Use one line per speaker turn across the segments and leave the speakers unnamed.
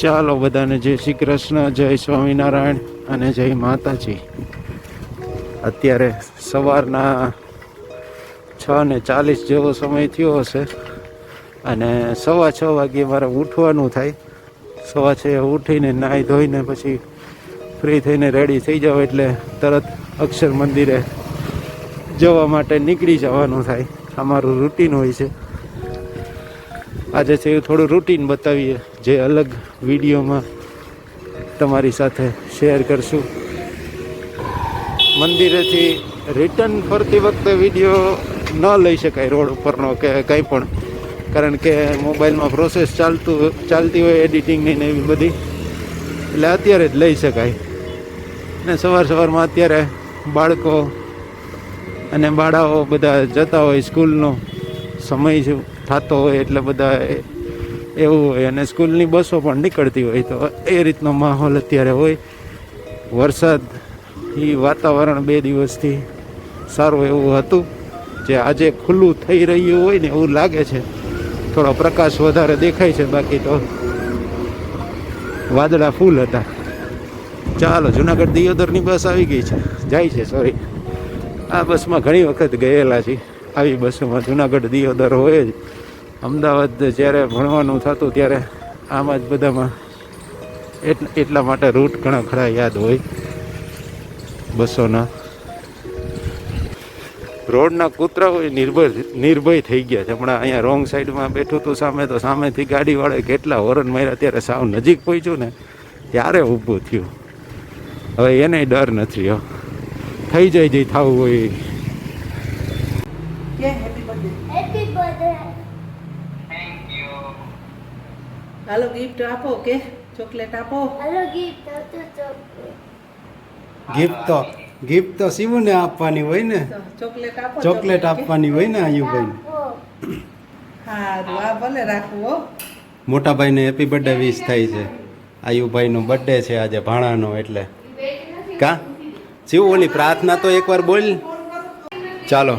ચાલો બધાને જય શ્રી કૃષ્ણ, જય સ્વામિનારાયણ અને જય માતાજી. અત્યારે સવારના 6:40 જેવો સમય થયો હશે અને 6:15 વાગે મારે ઉઠવાનું થાય. 6:15 ઉઠીને નાહી ધોઈને પછી ફ્રી થઈને રેડી થઈ જાવ એટલે તરત અક્ષર મંદિરે જવા માટે નીકળી જવાનું થાય. અમારું રૂટીન હોય છે. આજે છે થોડું રૂટીન બતાવીએ, જે અલગ વિડીયોમાં તમારી સાથે શેર કરશું. મંદિરેથી રિટર્ન ફરતી વખતે વિડીયો ન લઈ શકાય રોડ ઉપરનો કે કંઈ પણ, કારણ કે મોબાઈલમાં પ્રોસેસ ચાલતી હોય એડિટિંગની ને એવી બધી, એટલે અત્યારે જ લઈ શકાય. ને સવારમાં અત્યારે બાળકો અને બાળાઓ બધા જતા હોય, સ્કૂલનો સમય થતો હોય એટલે બધા એવું હોય, અને સ્કૂલની બસો પણ નીકળતી હોય, તો એ રીતનો માહોલ અત્યારે હોય. વરસાદ વાતાવરણ 2 દિવસથી સારું એવું હતું, જે આજે ખુલ્લું થઈ રહ્યું હોય ને એવું લાગે છે. થોડો પ્રકાશ વધારે દેખાય છે, બાકી તો વાદળા ફૂલ હતા. ચાલો, જુનાગઢ દિયોદરની બસ આવી ગઈ છે, જાય છે. સોરી, આ બસમાં ઘણી વખત ગયેલા છીએ. આવી બસોમાં જુનાગઢ દિયોદર હોય જ. અમદાવાદ જ્યારે ભણવાનું થતું ત્યારે આમાં જ બધામાં, એટલા માટે રૂટ ઘણા ખરા યાદ હોય બસોના. રોડના કૂતરાઓ નિર્ભય થઈ ગયા છે. હમણાં અહીંયા રોંગ સાઈડમાં બેઠું હતું સામે, તો સામેથી ગાડીવાળાએ કેટલા હોરન માર્યા. ત્યારે સાવ નજીક પહોંચ્યું ને ત્યારે ઊભું થયું. હવે એને ડર નથી રહ્યો, થઈ જાય જે થવું હોય.
હાલો ગિફ્ટ આપો કે ચોકલેટ આપો. હાલો
ગિફ્ટ તો શિવને આપવાની હોય ને,
ચોકલેટ આપો.
ચોકલેટ આપવાની હોય ને આયુભાઈ.
હારું, આ ભલે રાખવું હો.
મોટા ભાઈને હેપી બર્થડે વિશ થાય છે. આયુભાઈનો બર્થડે છે આજે, ભાણાનો, એટલે કા શિવ ઓલી પ્રાર્થના તો એકવાર બોલ. ચાલો,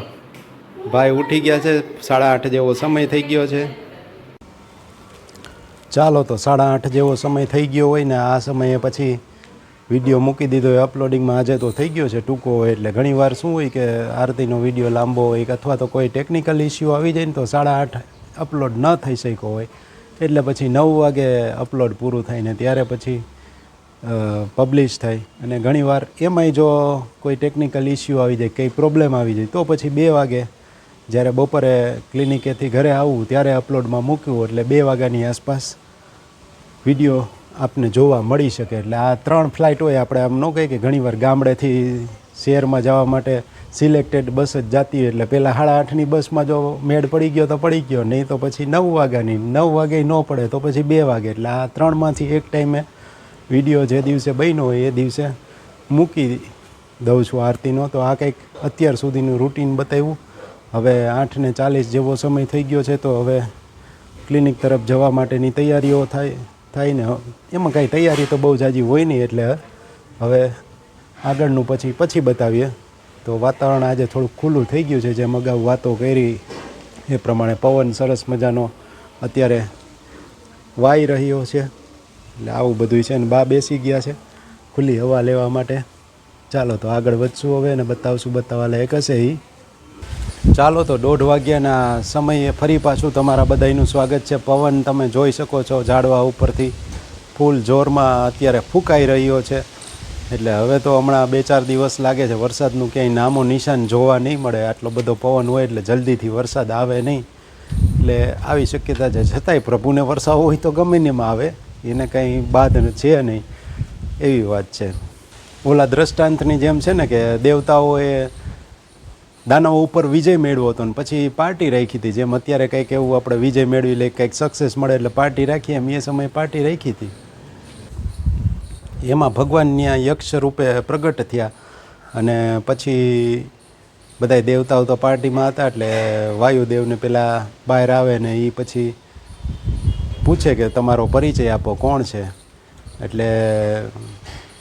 ભાઈ ઉઠી ગયા છે. 8:30 જેવો સમય થઈ ગયો છે. ચાલો, તો 8:30 જેવો સમય થઈ ગયો હોય ને આ સમયે પછી વિડીયો મૂકી દીધો હોય અપલોડિંગમાં. આજે તો થઈ ગયો છે ટૂંકો હોય, એટલે ઘણીવાર શું હોય કે આરતીનો વિડીયો લાંબો હોય, અથવા તો કોઈ ટેકનિકલ ઇસ્યુ આવી જાય ને તો 8:30 અપલોડ ન થઈ શક્યો હોય, એટલે પછી 9 વાગે અપલોડ પૂરું થાય ને ત્યારે પછી પબ્લિશ થાય. અને ઘણીવાર એમાંય જો કોઈ ટેકનિકલ ઇસ્યુ આવી જાય, કંઈ પ્રોબ્લેમ આવી જાય, તો પછી 2 વાગે જ્યારે બપોરે ક્લિનિકેથી ઘરે આવવું ત્યારે અપલોડમાં મૂક્યું, એટલે 2 વાગ્યાની આસપાસ વિડીયો આપને જોવા મળી શકે. એટલે આ 3 ફ્લાઇટ હોય. આપણે આમ ન કહીએ કે ઘણીવાર ગામડેથી શહેરમાં જવા માટે સિલેક્ટેડ બસ જ જતી હોય, એટલે પહેલાં 8:30ની બસમાં જો મેળ પડી ગયો તો પડી ગયો, નહીં તો પછી 9 વાગ્યાની. 9 વાગે ન પડે તો પછી 2 વાગે. એટલે આ 3માંથી એક ટાઈમે વિડીયો જે દિવસે બન્યો હોય એ દિવસે મૂકી દઉં છું આરતીનો. તો આ કંઈક અત્યાર સુધીનું રૂટીન બતાવ્યું. હવે 8:40 જેવો સમય થઈ ગયો છે, તો હવે ક્લિનિક તરફ જવા માટેની તૈયારીઓ થાય ને એમાં કાંઈ તૈયારી તો બહુ જાજી હોય નહીં, એટલે હવે આગળનું પછી બતાવીએ. તો વાતાવરણ આજે થોડુંક ખુલ્લું થઈ ગયું છે, જેમ અગાઉ વાતો કરી એ પ્રમાણે. પવન સરસ મજાનો અત્યારે વાઈ રહ્યો છે, એટલે આવું બધું છે. ને બા બેસી ગયા છે ખુલ્લી હવા લેવા માટે. ચાલો, તો આગળ વધશું હવે ને બતાવવા લાયક હશે એ. ચાલો, તો 1:30 વાગ્યાના સમયે ફરી પાછું તમારા બધાનું સ્વાગત છે. પવન તમે જોઈ શકો છો ઝાડવા ઉપરથી ફૂલ જોરમાં અત્યારે ફૂંકાઈ રહ્યો છે. એટલે હવે તો હમણાં 2-4 દિવસ લાગે છે વરસાદનું ક્યાંય નામો નિશાન જોવા નહીં મળે. આટલો બધો પવન હોય એટલે જલ્દીથી વરસાદ આવે નહીં, એટલે આવી શક્યતા છે. છતાંય પ્રભુને વરસાવો હોય તો ગમે તેમાં આવે, એને કંઈ બાદ છે નહીં, એવી વાત છે. ઓલા દ્રષ્ટાંતની જેમ છે ને કે દેવતાઓએ દાનવો ઉપર વિજય મેળવ્યો હતો ને પછી પાર્ટી રાખી હતી. જેમ અત્યારે કંઈક એવું આપણે વિજય મેળવી લઈએ, કંઈક સક્સેસ મળે એટલે પાર્ટી રાખીએ, એમ એ સમયે પાર્ટી રાખી હતી. એમાં ભગવાન ત્યાં યક્ષ રૂપે પ્રગટ થયા અને પછી બધા દેવતાઓ તો પાર્ટીમાં હતા, એટલે વાયુદેવને પેલા બહાર આવે ને એ પછી પૂછે કે તમારો પરિચય આપો, કોણ છે. એટલે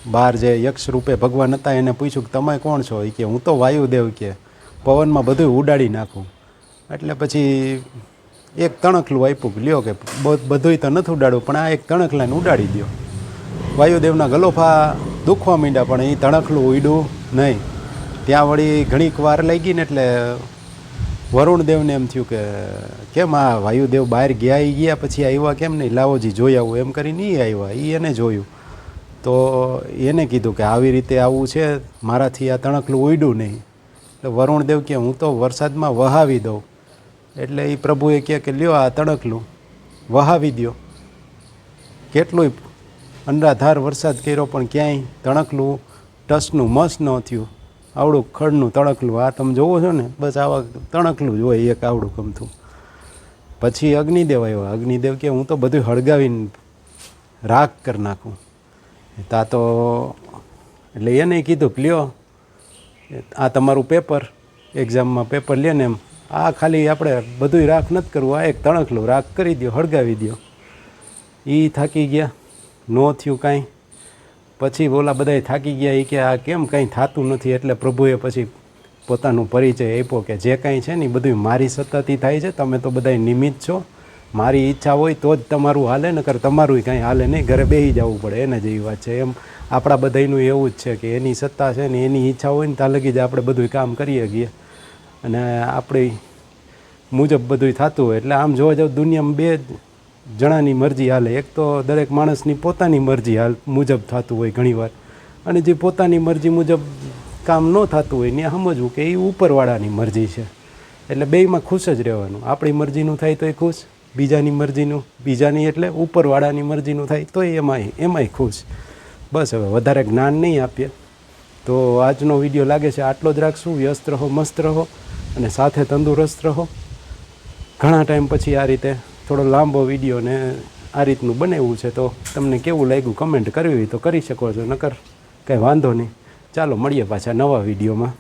બહાર જે યક્ષ રૂપે ભગવાન હતા એને પૂછ્યું કે તમે કોણ છો. એ કે હું તો વાયુદેવ, કે પવનમાં બધું ઉડાડી નાખું. એટલે પછી એક તણખલું આપ્યું કે લ્યો કે બધુંય તો નથી ઉડાડવું પણ આ એક તણખલાને ઉડાડી દો. વાયુદેવના ગલોફા દુખવા માંડ્યા પણ એ તણખલું ઉડ્યું નહીં. ત્યાં વળી ઘણીક વાર લાગી ને એટલે વરુણદેવને એમ થયું કે કેમ આ વાયુદેવ બહાર ગયા પછી આવ્યા કેમ નહીં, લાવોજી જોઈ આવું એમ કરીને એ આવ્યા. એ એને જોયું તો એને કીધું કે આવી રીતે આવું છે, મારાથી આ તણખલું ઉડ્યું નહીં. એટલે વરુણદેવ કહે હું તો વરસાદમાં વહાવી દઉં. એટલે એ પ્રભુએ કહે કે લ્યો આ તણખલું વહાવી દો. કેટલુંય અંડાધાર વરસાદ કર્યો પણ ક્યાંય તણખલું ટસનું મસ ન થયું. આવડું ખડનું તણખલું આ તમે જોવો છો ને, બસ આવા તણખલું જ હોય એક આવડું ગમતું. પછી અગ્નિદેવ આવ્યા. અગ્નિદેવ કે હું તો બધું હળગાવીને રાખ કરી નાખું. તા તો એટલે એને કીધું કે લ્યો આ તમારું પેપર, એક્ઝામમાં પેપર લે ને એમ, આ ખાલી આપણે બધુંય રાખ નથી કરવું, આ એક તણખલું રાખ કરી દો, હળગાવી દો. એ થાકી ગયા, ન થયું કાંઈ. પછી બોલા બધાય થાકી ગયા. એ કે આ કેમ કાંઈ થતું નથી. એટલે પ્રભુએ પછી પોતાનું પરિચય આપ્યો કે જે કાંઈ છે ને એ બધું મારી સત્તાથી થાય છે, તમે તો બધાય નિમિત્ત છો. મારી ઈચ્છા હોય તો જ તમારું હાલે, નકર તમારું કાંઈ હાલે નહીં, ઘરે બેસી જવું પડે. એને જેવી વાત છે. એમ આપણા બધાયનું એવું જ છે કે એની સત્તા છે ને એની ઈચ્છા હોય ને ત્યાં લગી જ આપણે બધું કામ કરીએ ગઈએ અને આપણી મુજબ બધું થતું હોય. એટલે આમ જોવા જાવ દુનિયામાં બે જણાની મરજી હાલે. એક તો દરેક માણસની પોતાની મરજી મુજબ થતું હોય ઘણીવાર, અને જે પોતાની મરજી મુજબ કામ ન થતું હોય ને સમજવું કે એ ઉપરવાળાની મરજી છે. એટલે બેયમાં ખુશ જ રહેવાનું. આપણી મરજીનું થાય તો એ ખુશ, બીજાની મરજીનું, બીજાની એટલે ઉપરવાળાની મરજીનું થાય તો એમાંય ખુશ. બસ હવે વધારે જ્ઞાન નહીં આપીએ. તો આજનો વિડીયો લાગે છે આટલો જ રાખશું. વ્યસ્ત રહો, મસ્ત રહો અને સાથે તંદુરસ્ત રહો. ઘણા ટાઈમ પછી આ રીતે થોડો લાંબો વિડીયો ને આ રીતનું બનાવ્યું છે. તો તમને કેવું લાગ્યું કમેન્ટ કરવી હોય તો કરી શકો છો, નકર કંઈ વાંધો નહીં. ચાલો મળીએ પાછા નવા વિડીયોમાં.